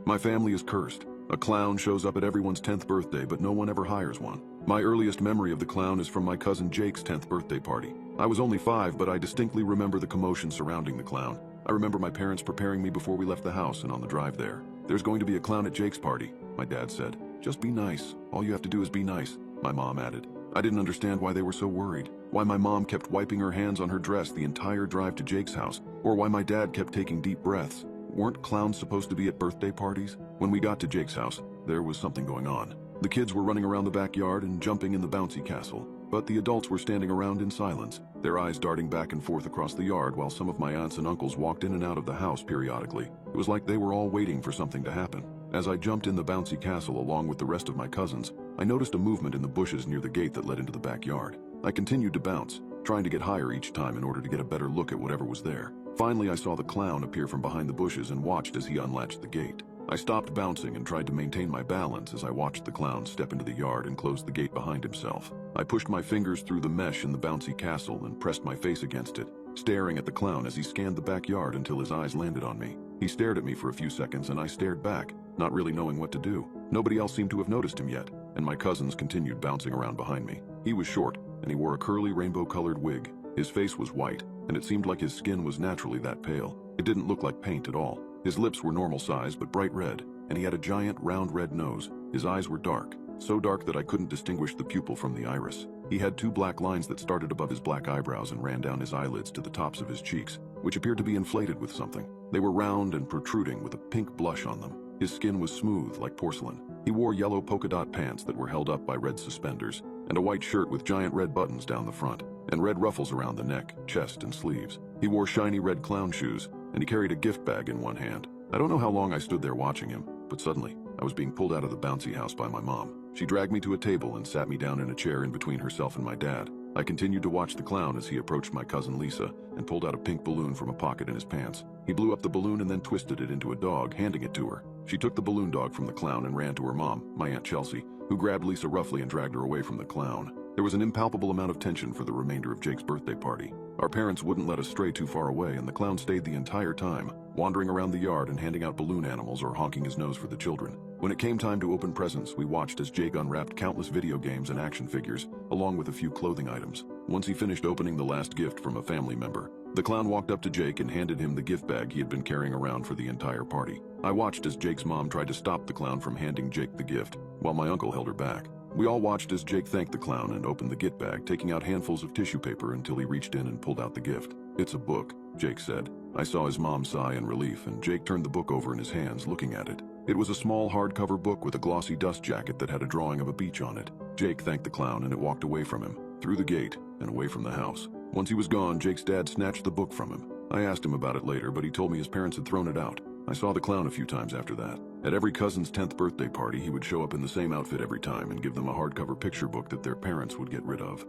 My family is cursed. A clown shows up at everyone's 10th birthday, but no one ever hires one. My earliest memory of the clown is from my cousin Jake's 10th birthday party. I was only 5, but I distinctly remember the commotion surrounding the clown. I remember my parents preparing me before we left the house and on the drive there. "There's going to be a clown at Jake's party," my dad said. "Just be nice. All you have to do is be nice," my mom added. I didn't understand why they were so worried, why my mom kept wiping her hands on her dress the entire drive to Jake's house, or why my dad kept taking deep breaths. Weren't clowns supposed to be at birthday parties? When we got to Jake's house, there was something going on. The kids were running around the backyard and jumping in the bouncy castle, but the adults were standing around in silence, their eyes darting back and forth across the yard while some of my aunts and uncles walked in and out of the house periodically. It was like they were all waiting for something to happen. As I jumped in the bouncy castle along with the rest of my cousins, I noticed a movement in the bushes near the gate that led into the backyard. I continued to bounce, trying to get higher each time in order to get a better look at whatever was there. Finally, I saw the clown appear from behind the bushes and watched as he unlatched the gate. I stopped bouncing and tried to maintain my balance as I watched the clown step into the yard and close the gate behind himself. I pushed my fingers through the mesh in the bouncy castle and pressed my face against it, staring at the clown as he scanned the backyard until his eyes landed on me. He stared at me for a few seconds and I stared back, not really knowing what to do. Nobody else seemed to have noticed him yet, and my cousins continued bouncing around behind me. He was short, and he wore a curly rainbow-colored wig. His face was white, and it seemed like his skin was naturally that pale. It didn't look like paint at all. His lips were normal size but bright red, and he had a giant round red nose. His eyes were dark, so dark that I couldn't distinguish the pupil from the iris. He had 2 black lines that started above his black eyebrows and ran down his eyelids to the tops of his cheeks, which appeared to be inflated with something. They were round and protruding with a pink blush on them. His skin was smooth like porcelain. He wore yellow polka dot pants that were held up by red suspenders, and a white shirt with giant red buttons down the front, and red ruffles around the neck, chest, and sleeves. He wore shiny red clown shoes, and he carried a gift bag in one hand. I don't know how long I stood there watching him, but suddenly, I was being pulled out of the bouncy house by my mom. She dragged me to a table and sat me down in a chair in between herself and my dad. I continued to watch the clown as he approached my cousin Lisa and pulled out a pink balloon from a pocket in his pants. He blew up the balloon and then twisted it into a dog, handing it to her. She took the balloon dog from the clown and ran to her mom, my Aunt Chelsea, who grabbed Lisa roughly and dragged her away from the clown. There was an impalpable amount of tension for the remainder of Jake's birthday party. Our parents wouldn't let us stray too far away, and the clown stayed the entire time, wandering around the yard and handing out balloon animals or honking his nose for the children. When it came time to open presents, we watched as Jake unwrapped countless video games and action figures, along with a few clothing items. Once he finished opening the last gift from a family member, the clown walked up to Jake and handed him the gift bag he had been carrying around for the entire party. I watched as Jake's mom tried to stop the clown from handing Jake the gift, while my uncle held her back. We all watched as Jake thanked the clown and opened the gift bag, taking out handfuls of tissue paper until he reached in and pulled out the gift. "It's a book," Jake said. I saw his mom sigh in relief, and Jake turned the book over in his hands, looking at it. It was a small hardcover book with a glossy dust jacket that had a drawing of a beach on it. Jake thanked the clown and it walked away from him, through the gate, and away from the house. Once he was gone, Jake's dad snatched the book from him. I asked him about it later, but he told me his parents had thrown it out. I saw the clown a few times after that. At every cousin's 10th birthday party, he would show up in the same outfit every time and give them a hardcover picture book that their parents would get rid of.